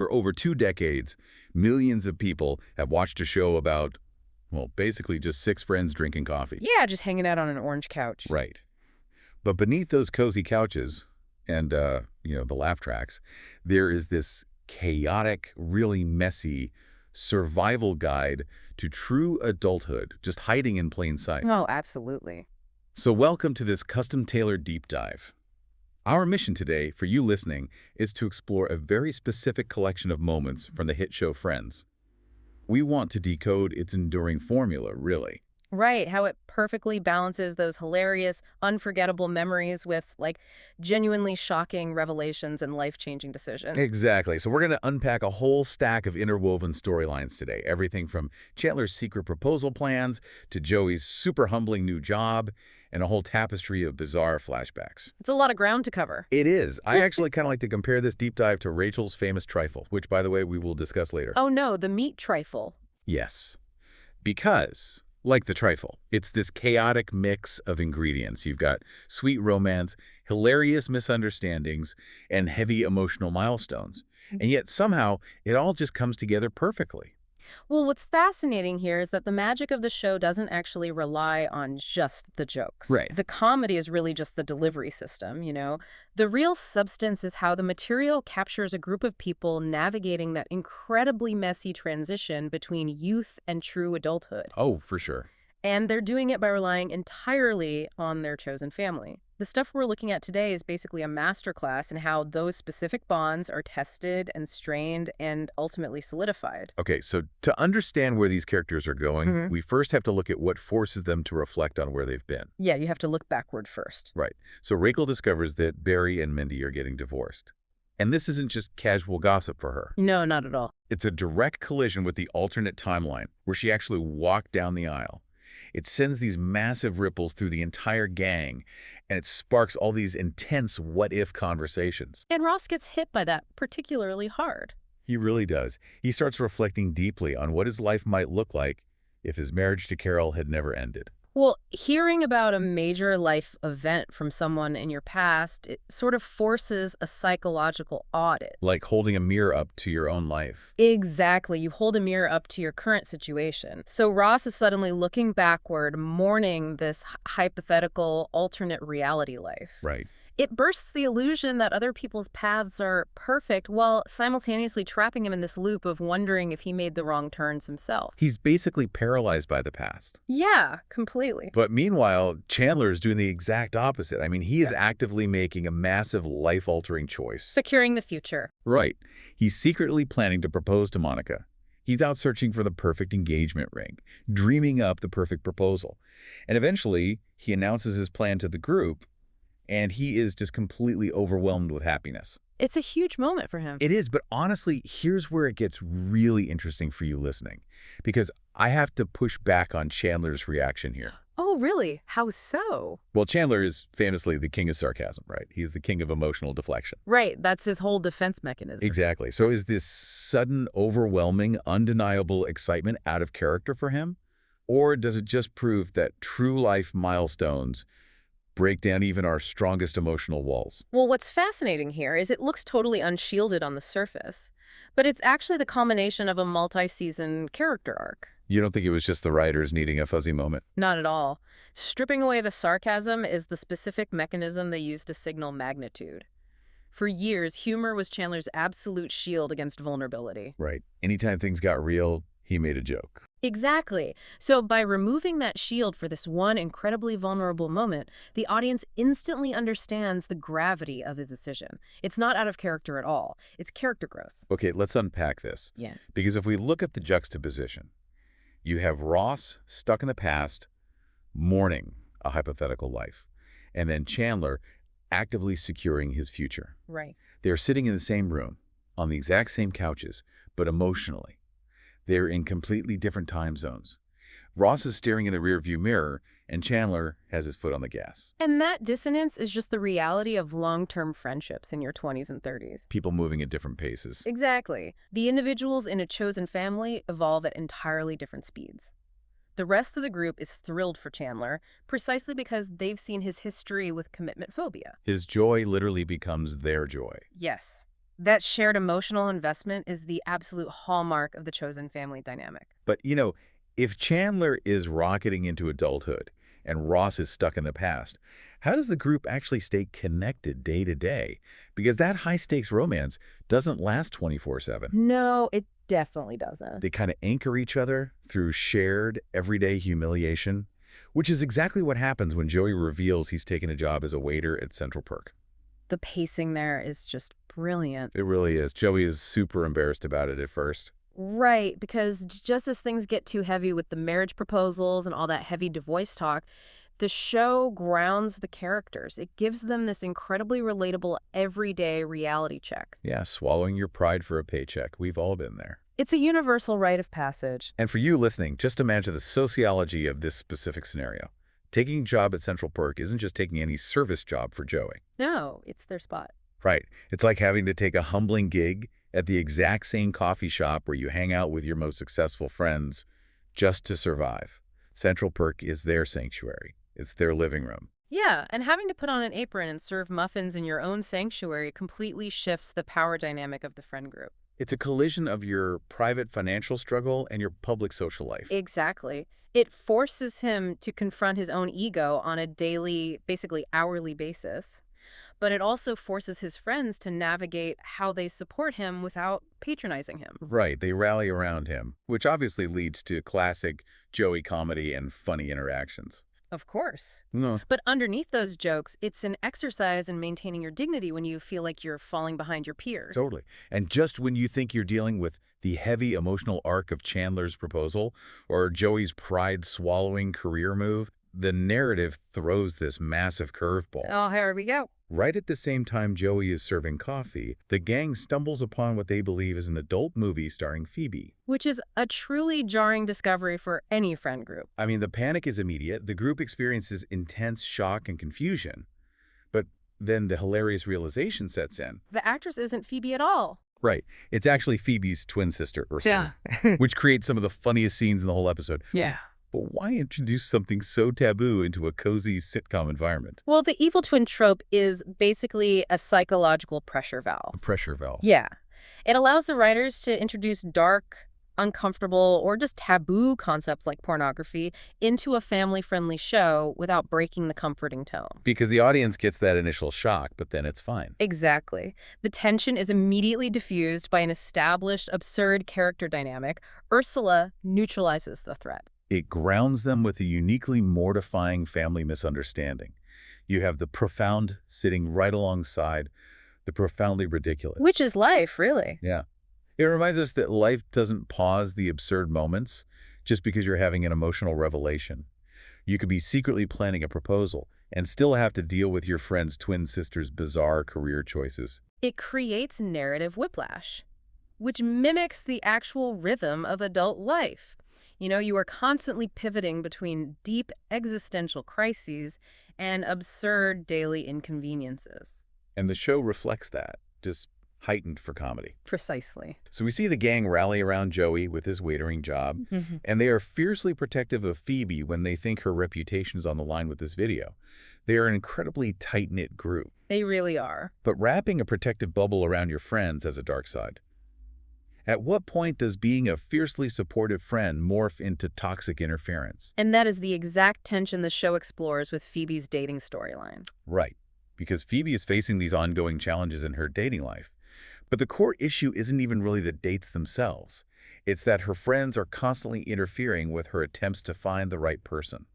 For over 2 decades, millions of people have watched a show about, well, basically just six friends drinking coffee. Yeah, just hanging out on an orange couch. Right. But beneath those cozy couches and, the laugh tracks, there is this chaotic, really messy survival guide to true adulthood, just hiding in plain sight. Oh, absolutely. So welcome to this custom-tailored deep dive. Our mission today, for you listening, is to explore a very specific collection of moments from the hit show Friends. We want to decode its enduring formula, really. Right, how it perfectly balances those hilarious, unforgettable memories with, genuinely shocking revelations and life-changing decisions. Exactly. So we're going to unpack a whole stack of interwoven storylines today. Everything from Chandler's secret proposal plans to Joey's super humbling new job and a whole tapestry of bizarre flashbacks. It's a lot of ground to cover. It is. I actually kind of like to compare this deep dive to Rachel's famous trifle, which, by the way, we will discuss later. Oh no, the meat trifle. Yes. Because, like the trifle, it's this chaotic mix of ingredients. You've got sweet romance, hilarious misunderstandings, and heavy emotional milestones. And yet somehow it all just comes together perfectly. Well, what's fascinating here is that the magic of the show doesn't actually rely on just the jokes. Right. The comedy is really just the delivery system, The real substance is how the material captures a group of people navigating that incredibly messy transition between youth and true adulthood. Oh, for sure. And they're doing it by relying entirely on their chosen family. The stuff we're looking at today is basically a masterclass in how those specific bonds are tested and strained and ultimately solidified. Okay, so to understand where these characters are going, Mhm. we first have to look at what forces them to reflect on where they've been. Yeah, you have to look backward first. Right. So Rachel discovers that Barry and Mindy are getting divorced. And this isn't just casual gossip for her. No, not at all. It's a direct collision with the alternate timeline, where she actually walked down the aisle. It sends these massive ripples through the entire gang, and it sparks all these intense what-if conversations. And Ross gets hit by that particularly hard. He really does. He starts reflecting deeply on what his life might look like if his marriage to Carol had never ended. Well, hearing about a major life event from someone in your past, it sort of forces a psychological audit. Like holding a mirror up to your own life. Exactly. You hold a mirror up to your current situation. So Ross is suddenly looking backward, mourning this hypothetical alternate reality life. Right. It bursts the illusion that other people's paths are perfect while simultaneously trapping him in this loop of wondering if he made the wrong turns himself. He's basically paralyzed by the past. Yeah, completely. But meanwhile, Chandler is doing the exact opposite. I mean, he is actively making a massive life-altering choice. Securing the future. Right. He's secretly planning to propose to Monica. He's out searching for the perfect engagement ring, dreaming up the perfect proposal. And eventually, he announces his plan to the group, and he is just completely overwhelmed with happiness. It's a huge moment for him. It is, but honestly, here's where it gets really interesting for you listening, because I have to push back on Chandler's reaction here. Oh, really? How so? Well, Chandler is famously the king of sarcasm, right? He's the king of emotional deflection. Right, that's his whole defense mechanism. Exactly. So is this sudden, overwhelming, undeniable excitement out of character for him? Or does it just prove that true life milestones break down even our strongest emotional walls? Well, what's fascinating here is it looks totally unshielded on the surface, but it's actually the culmination of a multi-season character arc. You don't think it was just the writers needing a fuzzy moment? Not at all. Stripping away the sarcasm is the specific mechanism they use to signal magnitude. For years, humor was Chandler's absolute shield against vulnerability. Right. Anytime things got real, he made a joke. Exactly. So by removing that shield for this one incredibly vulnerable moment, the audience instantly understands the gravity of his decision. It's not out of character at all. It's character growth. Okay, let's unpack this. Yeah. Because if we look at the juxtaposition, you have Ross stuck in the past, mourning a hypothetical life, and then Chandler actively securing his future. Right. They're sitting in the same room, on the exact same couches, but emotionally, they're in completely different time zones. Ross is staring in the rearview mirror, and Chandler has his foot on the gas. And that dissonance is just the reality of long-term friendships in your 20s and 30s. People moving at different paces. Exactly. The individuals in a chosen family evolve at entirely different speeds. The rest of the group is thrilled for Chandler, precisely because they've seen his history with commitment phobia. His joy literally becomes their joy. Yes. That shared emotional investment is the absolute hallmark of the chosen family dynamic. But, if Chandler is rocketing into adulthood and Ross is stuck in the past, how does the group actually stay connected day to day? Because that high-stakes romance doesn't last 24/7. No, it definitely doesn't. They kind of anchor each other through shared, everyday humiliation, which is exactly what happens when Joey reveals he's taken a job as a waiter at Central Perk. The pacing there is just brilliant. It really is. Joey is super embarrassed about it at first. Right, because just as things get too heavy with the marriage proposals and all that heavy divorce talk, the show grounds the characters. It gives them this incredibly relatable everyday reality check. Yeah, swallowing your pride for a paycheck. We've all been there. It's a universal rite of passage. And for you listening, just imagine the sociology of this specific scenario. Taking a job at Central Perk isn't just taking any service job for Joey. No, it's their spot. Right. It's like having to take a humbling gig at the exact same coffee shop where you hang out with your most successful friends just to survive. Central Perk is their sanctuary. It's their living room. Yeah, and having to put on an apron and serve muffins in your own sanctuary completely shifts the power dynamic of the friend group. It's a collision of your private financial struggle and your public social life. Exactly. It forces him to confront his own ego on a daily, basically hourly basis. But it also forces his friends to navigate how they support him without patronizing him. Right, they rally around him, which obviously leads to classic Joey comedy and funny interactions. Of course. No, But underneath those jokes, it's an exercise in maintaining your dignity when you feel like you're falling behind your peers. totally. And just when you think you're dealing with the heavy emotional arc of Chandler's proposal or Joey's pride-swallowing career move, the narrative throws this massive curveball. Oh, here we go. Right at the same time Joey is serving coffee, the gang stumbles upon what they believe is an adult movie starring Phoebe. Which is a truly jarring discovery for any friend group. I mean, the panic is immediate. The group experiences intense shock and confusion. But then the hilarious realization sets in. The actress isn't Phoebe at all. Right. It's actually Phoebe's twin sister, Ursula, which creates some of the funniest scenes in the whole episode. Yeah. But why introduce something so taboo into a cozy sitcom environment? Well, the evil twin trope is basically a psychological pressure valve. A pressure valve. Yeah. It allows the writers to introduce dark, uncomfortable, or just taboo concepts like pornography into a family-friendly show without breaking the comforting tone. Because the audience gets that initial shock, but then it's fine. Exactly. The tension is immediately diffused by an established, absurd character dynamic. Ursula neutralizes the threat. It grounds them with a uniquely mortifying family misunderstanding. You have the profound sitting right alongside the profoundly ridiculous. Which is life, really. Yeah. It reminds us that life doesn't pause the absurd moments just because you're having an emotional revelation. You could be secretly planning a proposal and still have to deal with your friend's twin sister's bizarre career choices. It creates narrative whiplash, which mimics the actual rhythm of adult life. You are constantly pivoting between deep existential crises and absurd daily inconveniences. And the show reflects that, just heightened for comedy. Precisely. So we see the gang rally around Joey with his waitering job, Mhm. and they are fiercely protective of Phoebe when they think her reputation is on the line with this video. They are an incredibly tight-knit group. They really are. But wrapping a protective bubble around your friends has a dark side. At what point does being a fiercely supportive friend morph into toxic interference? And that is the exact tension the show explores with Phoebe's dating storyline. Right, because Phoebe is facing these ongoing challenges in her dating life. But the core issue isn't even really the dates themselves. It's that her friends are constantly interfering with her attempts to find the right person.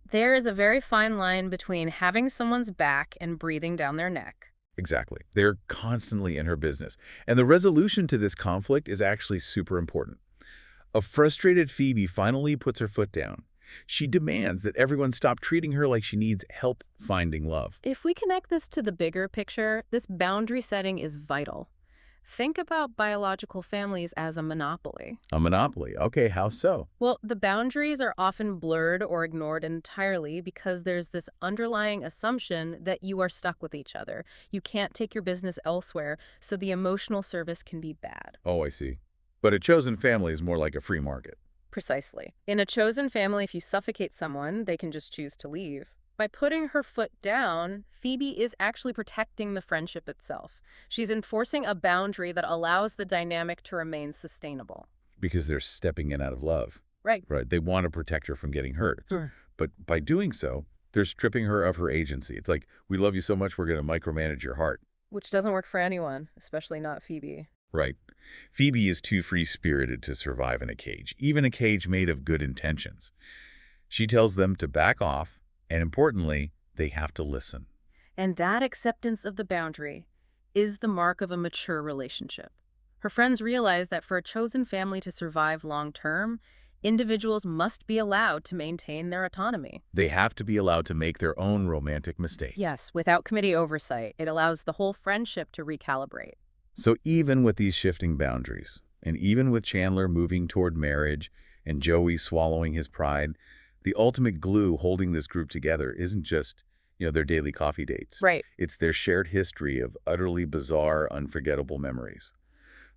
There is a very fine line between having someone's back and breathing down their neck. Exactly. They're constantly in her business. And the resolution to this conflict is actually super important. A frustrated Phoebe finally puts her foot down. She demands that everyone stop treating her like she needs help finding love. If we connect this to the bigger picture, this boundary setting is vital. Think about biological families as a monopoly. A monopoly. Okay, how so? Well, the boundaries are often blurred or ignored entirely because there's this underlying assumption that you are stuck with each other. You can't take your business elsewhere, so the emotional service can be bad. Oh, I see. But a chosen family is more like a free market. Precisely. In a chosen family, if you suffocate someone, they can just choose to leave. By putting her foot down, Phoebe is actually protecting the friendship itself. She's enforcing a boundary that allows the dynamic to remain sustainable. Because they're stepping in out of love. Right. Right. They want to protect her from getting hurt. Sure. But by doing so, they're stripping her of her agency. It's like, we love you so much, we're going to micromanage your heart. Which doesn't work for anyone, especially not Phoebe. Right. Phoebe is too free-spirited to survive in a cage, even a cage made of good intentions. She tells them to back off, and importantly, they have to listen. And that acceptance of the boundary is the mark of a mature relationship. Her friends realize that for a chosen family to survive long-term, individuals must be allowed to maintain their autonomy. They have to be allowed to make their own romantic mistakes. Yes, without committee oversight, it allows the whole friendship to recalibrate. So even with these shifting boundaries, and even with Chandler moving toward marriage and Joey swallowing his pride, the ultimate glue holding this group together isn't just, their daily coffee dates. Right. It's their shared history of utterly bizarre, unforgettable memories.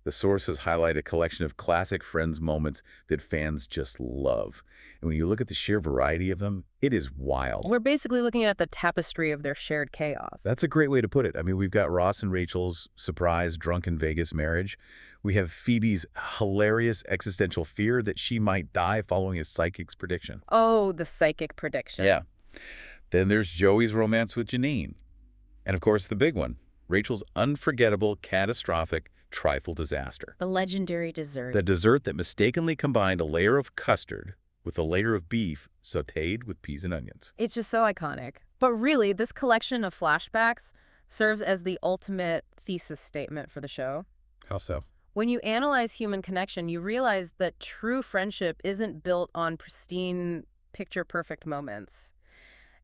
The sources highlight a collection of classic Friends moments that fans just love. And when you look at the sheer variety of them, it is wild. We're basically looking at the tapestry of their shared chaos. That's a great way to put it. I mean, we've got Ross and Rachel's surprise drunken Vegas marriage. We have Phoebe's hilarious existential fear that she might die following his psychic's prediction. Oh, the psychic prediction. Yeah. Then there's Joey's romance with Janine. And of course, the big one, Rachel's unforgettable, catastrophic trifle disaster. The legendary dessert. The dessert that mistakenly combined a layer of custard with a layer of beef sautéed with peas and onions. It's just so iconic. But really, this collection of flashbacks serves as the ultimate thesis statement for the show. How so? When you analyze human connection, you realize that true friendship isn't built on pristine, picture-perfect moments.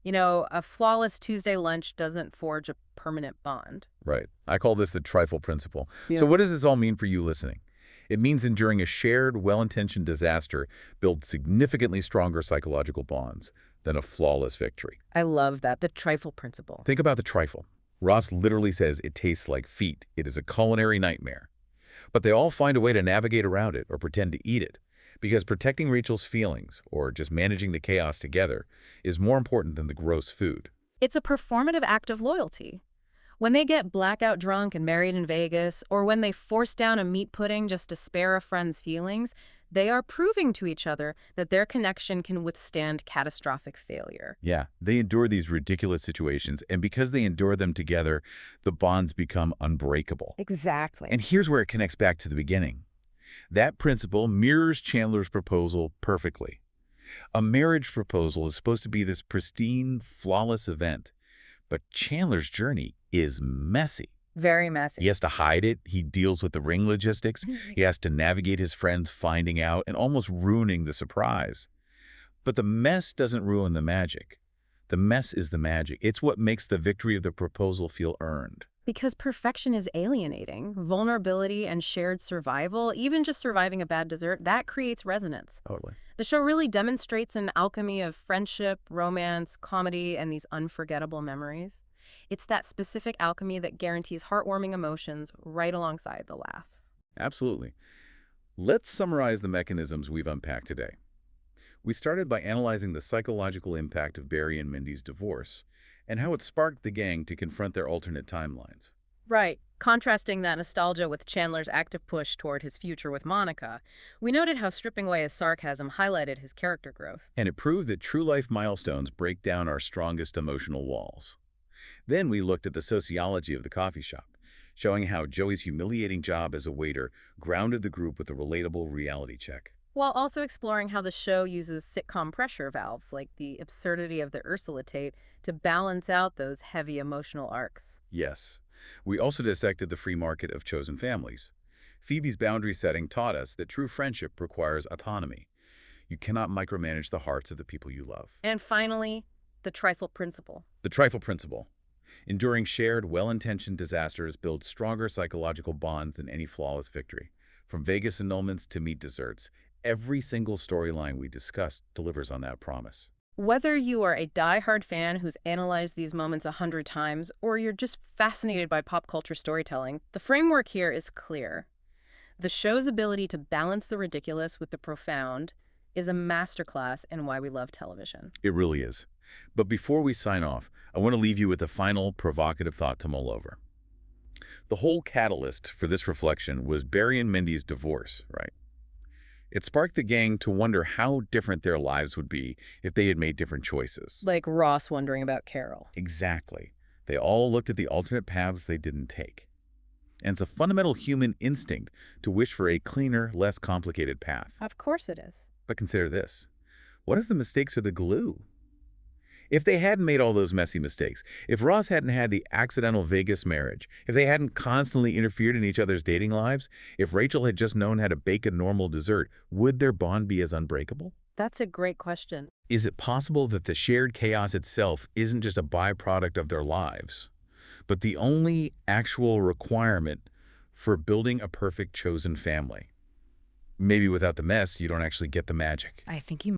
A flawless Tuesday lunch doesn't forge a permanent bond. Right. I call this the trifle principle. Yeah. So what does this all mean for you listening? It means enduring a shared, well-intentioned disaster builds significantly stronger psychological bonds than a flawless victory. I love that, the trifle principle. Think about the trifle. Ross literally says it tastes like feet. It is a culinary nightmare. But they all find a way to navigate around it or pretend to eat it, because protecting Rachel's feelings, or just managing the chaos together, is more important than the gross food. It's a performative act of loyalty. When they get blackout drunk and married in Vegas, or when they force down a meat pudding just to spare a friend's feelings, they are proving to each other that their connection can withstand catastrophic failure. Yeah, they endure these ridiculous situations, and because they endure them together, the bonds become unbreakable. Exactly. And here's where it connects back to the beginning. That principle mirrors Chandler's proposal perfectly. A marriage proposal is supposed to be this pristine, flawless event, but Chandler's journey is messy. Very messy. He has to hide it. He deals with the ring logistics. He has to navigate his friends finding out and almost ruining the surprise. But the mess doesn't ruin the magic. The mess is the magic. It's what makes the victory of the proposal feel earned. Because perfection is alienating. Vulnerability and shared survival, even just surviving a bad dessert, that creates resonance. Totally. The show really demonstrates an alchemy of friendship, romance, comedy, and these unforgettable memories. It's that specific alchemy that guarantees heartwarming emotions right alongside the laughs. Absolutely. Let's summarize the mechanisms we've unpacked today. We started by analyzing the psychological impact of Barry and Mindy's divorce and how it sparked the gang to confront their alternate timelines. Right. Contrasting that nostalgia with Chandler's active push toward his future with Monica, we noted how stripping away his sarcasm highlighted his character growth. And it proved that true life milestones break down our strongest emotional walls. Then we looked at the sociology of the coffee shop, showing how Joey's humiliating job as a waiter grounded the group with a relatable reality check. While also exploring how the show uses sitcom pressure valves, like the absurdity of the Ursula Tate, to balance out those heavy emotional arcs. Yes. We also dissected the free market of chosen families. Phoebe's boundary setting taught us that true friendship requires autonomy. You cannot micromanage the hearts of the people you love. And finally, the trifle principle. The trifle principle. Enduring shared, well-intentioned disasters builds stronger psychological bonds than any flawless victory. From Vegas annulments to meat desserts, every single storyline we discussed delivers on that promise. Whether you are a die-hard fan who's analyzed these moments 100 times, or you're just fascinated by pop culture storytelling, the framework here is clear. The show's ability to balance the ridiculous with the profound is a masterclass in why we love television. It really is. But before we sign off, I want to leave you with a final provocative thought to mull over. The whole catalyst for this reflection was Barry and Mindy's divorce, right? It sparked the gang to wonder how different their lives would be if they had made different choices. Like Ross wondering about Carol. Exactly. They all looked at the alternate paths they didn't take. And it's a fundamental human instinct to wish for a cleaner, less complicated path. Of course it is. But consider this. What if the mistakes are the glue? If they hadn't made all those messy mistakes, if Ross hadn't had the accidental Vegas marriage, if they hadn't constantly interfered in each other's dating lives, if Rachel had just known how to bake a normal dessert, would their bond be as unbreakable? That's a great question. Is it possible that the shared chaos itself isn't just a byproduct of their lives, but the only actual requirement for building a perfect chosen family? Maybe without the mess, you don't actually get the magic. I think you